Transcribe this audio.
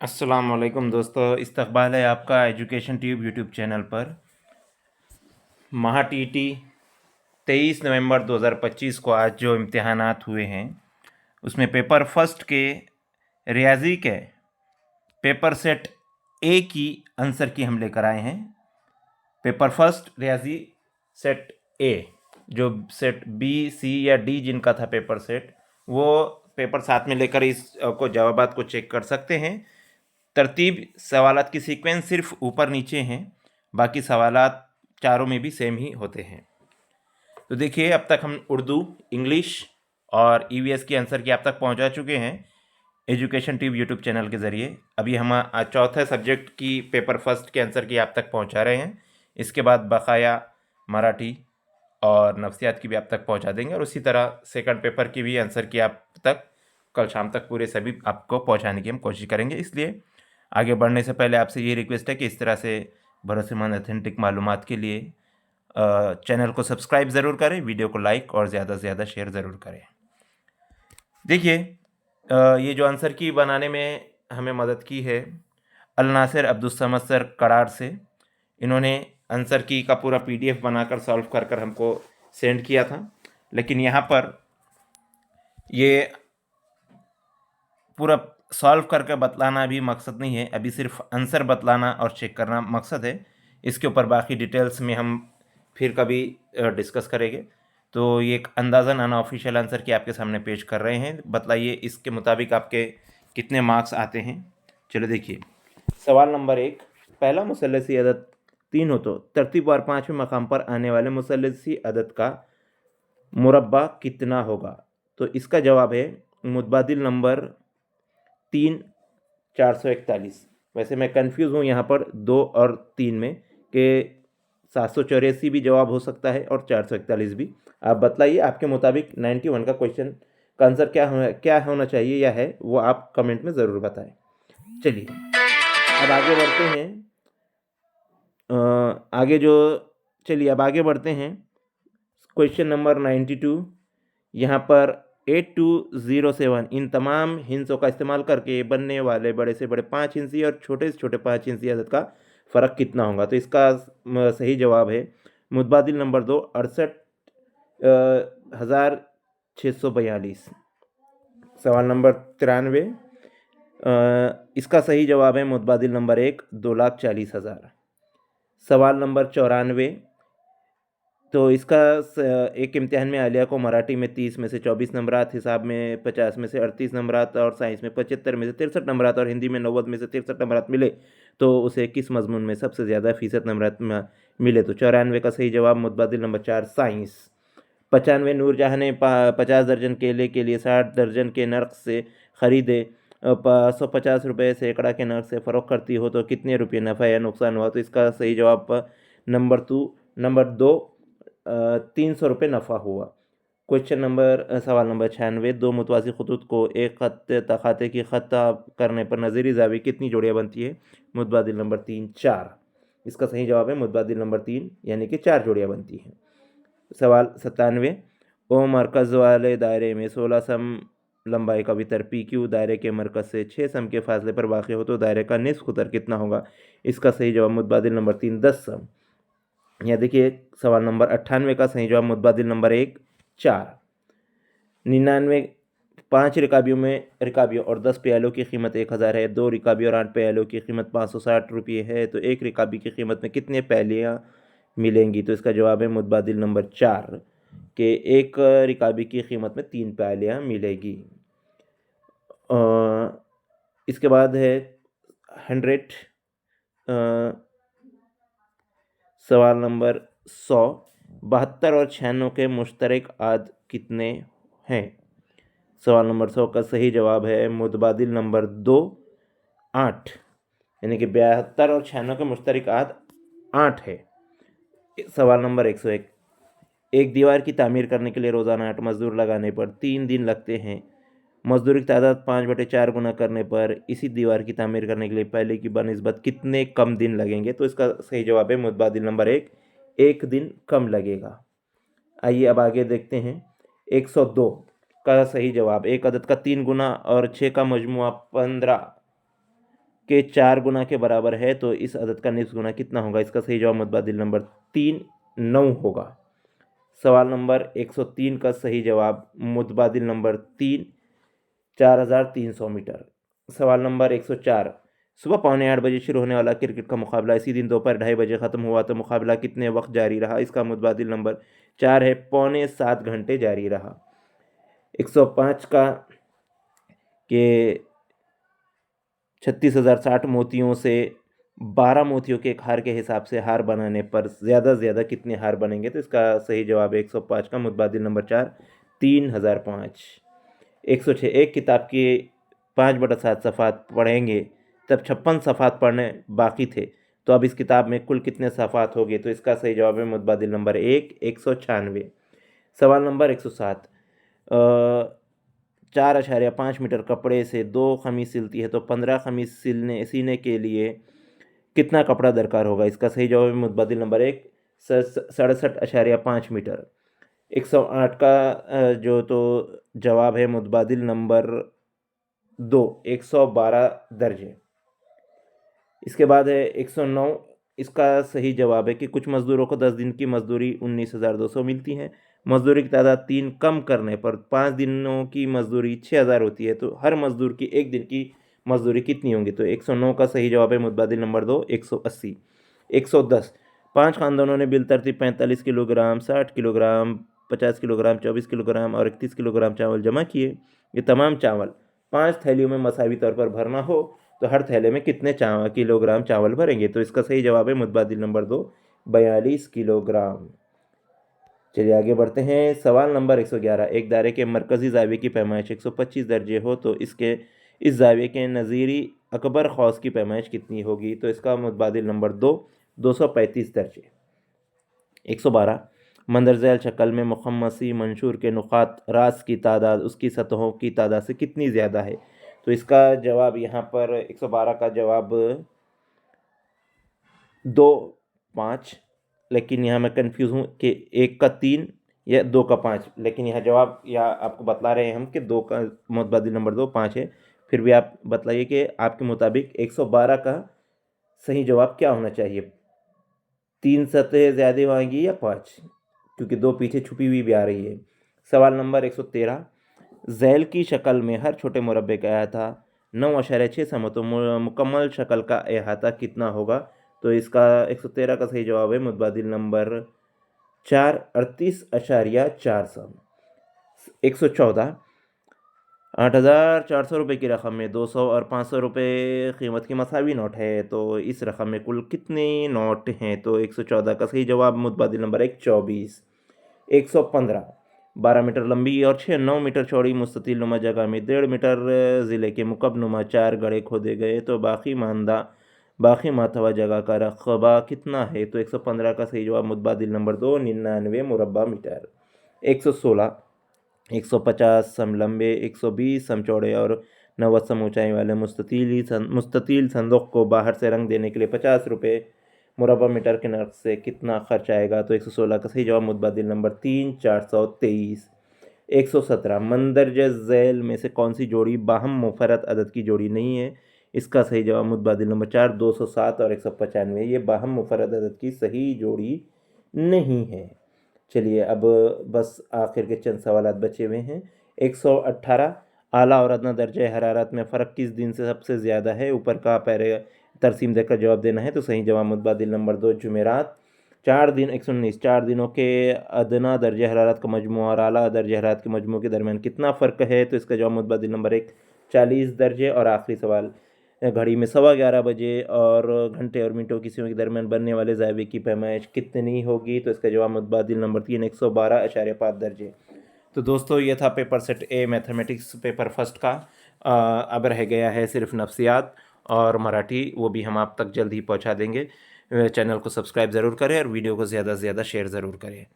अस्सलाम वालेकुम दोस्तों, इस्तकबाल है आपका एजुकेशन ट्यूब यूट्यूब चैनल पर। महा टीटी 23 नवंबर 2025 को आज जो इम्तिहानात हुए हैं उसमें पेपर फर्स्ट के रियाजी के पेपर सेट ए की आंसर की हम लेकर आए हैं। पेपर फर्स्ट रियाजी सेट ए, जो सेट बी सी या डी जिनका था पेपर सेट, वो पेपर साथ में लेकर इस को जवाबात को चेक कर सकते हैं। तरतीब सवालात की सीक्वेंस सिर्फ ऊपर नीचे हैं, बाकी सवालात चारों में भी सेम ही होते हैं। तो देखिए, अब तक हम उर्दू, इंग्लिश और ईवीएस की आंसर की आप तक पहुंचा चुके हैं एजुकेशन ट्यूब यूट्यूब चैनल के ज़रिए। अभी हम आज चौथे सब्जेक्ट की पेपर फर्स्ट के आंसर की आप तक पहुंचा रहे हैं। इसके बाद बकाया मराठी और नफ्सियात की भी आप तक पहुंचा देंगे, और उसी तरह सेकंड पेपर की भी आंसर की आप तक कल शाम तक पूरे सभी आपको पहुंचाने की हम कोशिश करेंगे। इसलिए आगे बढ़ने से पहले आपसे ये रिक्वेस्ट है कि इस तरह से भरोसेमंद ऑथेंटिक मालूमात के लिए चैनल को सब्सक्राइब ज़रूर करें, वीडियो को लाइक और ज़्यादा से ज़्यादा शेयर ज़रूर करें। देखिए, ये जो आंसर की बनाने में हमें मदद की है अल नासिर अब्दुल सर कराड़ से। इन्होंने आंसर की का पूरा पीडीएफ बनाकर सॉल्व कर कर हमको सेंड किया था, लेकिन यहाँ पर ये पूरा सॉल्व करके बतलाना भी मकसद नहीं है, अभी सिर्फ आंसर बतलाना और चेक करना मकसद है। इसके ऊपर बाकी डिटेल्स में हम फिर कभी डिस्कस करेंगे। तो ये एक अंदाज़न अनऑफिशियल आंसर की आपके सामने पेश कर रहे हैं। बतलाइए इसके मुताबिक आपके कितने मार्क्स आते हैं। चलो देखिए, सवाल नंबर 1, पहला मुसल्लसी अदद 3 हो तो तरतीबवार 5वें मकाम पर आने वाले मुसल्लसी अदद का मुरब्बा कितना होगा। तो इसका जवाब है मुतबादिल नंबर 3 441। वैसे मैं कंफ्यूज हूँ यहाँ पर 2 और 3 में कि 784 भी जवाब हो सकता है और 441 भी। आप बतलाइए आपके मुताबिक 91 का क्वेश्चन का आंसर क्या होना चाहिए या है, वो आप कमेंट में ज़रूर बताएं। चलिए अब आगे बढ़ते हैं। अब आगे बढ़ते हैं। Question number 92। यहाँ पर 8207 इन तमाम हिंसों का इस्तेमाल करके बनने वाले बड़े से बड़े 5 इंची और छोटे से छोटे 5 इंची अदद का फ़र्क कितना होगा। तो इसका सही जवाब है मुतबादिल नंबर 2 68,642। सवाल नंबर 93। इसका सही जवाब है मुतबादिल नंबर 1 2,40,000। सवाल नंबर 94। तो इसका एक इम्तिहान में आलिया को मराठी में 30 में से 24 नंबरात, हिसाब में 50 में से 38 नंबरात और साइंस में 75 में से 63 नंबरात और हिंदी में 90 में से 63 नंबरात मिले, तो उसे किस मजमून में सबसे ज़्यादा फ़ीसद नंबरात मिले। तो 94 का सही जवाब मुतबादिल नंबर 4 साइंस। 95 नूरजहाँ ने 50 दर्जन केले के लिए 60 दर्जन के नर्क से ख़रीदे, 150 रुपये सैकड़ा के नर्क से फ़रोख्त करती हो तो कितने रुपये नफ़ा या नुकसान हुआ। तो इसका सही जवाब नंबर 2 300 रुपये नफ़ा हुआ। सवाल नंबर 96। दो मुतवाज़ी खतूत को एक ख़त तखाते की ख़त करने पर नज़ीरी ज़ावी कितनी जोड़ियाँ बनती है। मुतबादिल नंबर 3 4। इसका सही जवाब है मुतबादिल नंबर 3 यानी कि 4 जोड़ियाँ बनती हैं। सवाल 97। ओ मरकज़ वाले दायरे में 16 सम लंबाई का वितर पी क्यू दायरे के मरकज़ से 6 सम के फासले पर वाक़ हो तो दायरे का निस्फ़ कुतर कितना होगा। इसका सही जवाब मुतबादिल नंबर 3 10 सम। यहाँ देखिए, सवाल नंबर 98 का सही जवाब मुतबादिल नंबर 1 4। 99 5 रिकाबियों और 10 प्यालों की कीमत 1000 है। 2 रिकाबियों और 8 प्यालों की कीमत 560 रुपये है, तो एक रिकाबी की कीमत में कितने प्यालियाँ मिलेंगी। तो इसका जवाब है मुतबादिल नंबर 4 के एक रिकाबी की कीमत में 3 प्यालियाँ मिलेगी। इसके बाद है 100। सवाल नंबर 100। 72 और 96 के मुश्तरक आद कितने हैं। सवाल नंबर 100 का सही जवाब है मुतबादिल नंबर 2 8, यानी कि 72 और 96 के मुश्तरक आद 8 है। सवाल नंबर 101। एक दीवार की तामीर करने के लिए रोज़ाना 8 मजदूर लगाने पर 3 दिन लगते हैं। मजदूरी की तादाद 5/4 गुना करने पर इसी दीवार की तामीर करने के लिए पहले की बनिस्बत कितने कम दिन लगेंगे। तो इसका सही जवाब है मुतबादिल नंबर 1 दिन कम लगेगा। आइए अब आगे देखते हैं। 102 का सही जवाब एक अदद का 3 गुना और 6 का मजमुआ 15 के 4 गुना के बराबर है तो इस अदद का निस्फ गुना कितना होगा? इसका सही जवाब मुतबादिल नंबर 3 9 होगा। सवाल नंबर 103 का सही जवाब मुतबादिल नंबर 3 4300 मीटर। सवाल नंबर 104 सुबह 7:45 शुरू होने वाला क्रिकेट का मुकाबला इसी दिन दोपहर 2:30 बजे ख़त्म हुआ तो मुकाबला कितने वक्त जारी रहा? इसका मुतबादिल नंबर 4 है, 6.25 घंटे जारी रहा। 105 का के 36,060 मोतियों से 12 मोतियों के एक हार के हिसाब से हार बनाने पर ज़्यादा से ज़्यादा कितने हार बनेंगे? तो इसका सही जवाब है 105 का मुतबादिल नंबर 4 3005। 106 एक किताब के 5/7 सफ़ात पढ़ेंगे तब 56 सफ़ात पढ़ने बाकी थे तो अब इस किताब में कुल कितने सफ़ात हो गए? तो इसका सही जवाब है मुतबादिल नंबर 1 196। सवाल नंबर 107 4.5 मीटर कपड़े से 2 खमीस सिलती है तो 15 खमीस सीने के लिए कितना कपड़ा दरकार होगा? इसका सही जवाब है मुतबादिल नंबर 1 67.5 मीटर। 108 का जो तो जवाब है मुतबादिल नंबर 2 112 दर्जे। इसके बाद है 109, इसका सही जवाब है कि कुछ मज़दूरों को 10 दिन की मज़दूरी 19,200 मिलती है। मज़दूरी की तादाद 3 कम करने पर 5 दिनों की मज़दूरी 6,000 होती है तो हर मज़दूर की 1 दिन की मज़दूरी कितनी होगी? तो 109 का सही जवाब है मुतबादिल नंबर 2 180। 110 5 ख़ानदानों ने बिलतरतीब 45 किलोग्राम, 60 किलोग्राम, 50 किलोग्राम, 24 किलोग्राम और 31 किलोग्राम चावल जमा किए। ये तमाम चावल 5 थैलियों में मसावी तौर पर भरना हो तो हर थैले में कितने किलोग्राम चावल भरेंगे? तो इसका सही जवाब है मुतबादिल नंबर 2 42 किलोग्राम। चलिए आगे बढ़ते हैं। सवाल नंबर 111 एक दायरे के मरकज़ी ज़ाविये की पैमाइश 125 दर्जे हो तो इस ज़ाविये के नज़ीरी अकबर ख़ौस की पैमाइश कितनी होगी? तो इसका मुतबादिल नंबर 2 235 दर्जे। 112 मंदरज़ैल शक्ल में मुखम्मसी मंशूर के नुक़ात रास की तादाद उसकी सतहों की तादाद से कितनी ज़्यादा है? तो इसका जवाब यहाँ पर 112 का जवाब 2 5, लेकिन यहाँ मैं कन्फ्यूज़ हूँ कि 1 का 3 या 2 का 5, लेकिन यहाँ जवाब या आपको बतला रहे हैं हम कि 2 का मुतबादिल नंबर 2 5 है। फिर भी आप बतलाइए कि आपके मुताबिक 112 का सही जवाब क्या होना चाहिए? 3 सतहें ज़्यादा होंगी या 5? क्योंकि 2 पीछे छुपी हुई भी आ रही है। सवाल नंबर 113 ज़ैल की शक्ल में हर छोटे मुरब्बे का अहाता 9.6 सम तो मुकम्मल शक्ल का अहाता कितना होगा? तो इसका 113 का सही जवाब है मुतबादिल नंबर 4 38.4 सम। 114 8,400 रुपये की रकम में 200 और 500 रुपये कीमत की मसावी नोट है तो इस रकम में कुल कितने नोट हैं? तो 114 का सही जवाब मुतबादिल नंबर 1 24। 115 12 मीटर लंबी और 9 मीटर चौड़ी मुस्ततिल नुमा जगह में 1.5 मीटर ज़िले के मुकब नुमा 4 गड्ढे खोदे गए तो बाकी मातवा जगह का रकबा कितना है? तो 115 का सही जवाब मुतबादिल नंबर 2 99 मुरबा मीटर। 116 150 सम लंबे, 120 सम चौड़े और 90 सम ऊंचाई वाले मुस्ततील संदूक को बाहर से रंग देने के लिए 50 रुपये मुरबा मीटर के नर्क से कितना खर्च आएगा? तो 116 का सही जवाब मुतबादिल नंबर 3 423। 117 मंदरज झैल में से कौन सी जोड़ी बाहम मुफरत अदद की जोड़ी नहीं है? इसका सही जवाब मुतबादिल नंबर 4 207 और 195। ये बाहम मुफरत अदद की सही जोड़ी नहीं है। चलिए अब बस आखिर के चंद सवालात बचे हुए हैं। 118 आला और अदना दर्जे हरारत में फ़र्क किस दिन से सबसे ज़्यादा है? ऊपर का पैरे तरसीम देकर जवाब देना है। तो सही जवाब मुतबादिल नंबर 2 जुमेरात। 119 4 दिनों के अदना दर्जे हरारत का मजमू और आला दर्जे हरारत के मजमू के दरमियान कितना फ़र्क है? तो इसका जवाब मुतबादिल नंबर 1 40 दर्जे। और आखिरी सवाल घड़ी में 11:15 बजे और घंटे और मिनटों की सीमा के दरमियान बनने वाले ज़ाविये की पैमाइश कितनी होगी? तो इसका जवाब मुतबादिल नंबर 3 112.5 दर्जे। तो दोस्तों ये था पेपर सेट ए मैथमेटिक्स पेपर फर्स्ट का। अब रह गया है सिर्फ नफ्सियात और मराठी, वो भी हम आप तक जल्द ही पहुंचा देंगे। चैनल को सब्सक्राइब ज़रूर करें और वीडियो को ज़्यादा से ज़्यादा शेयर ज़रूर करें।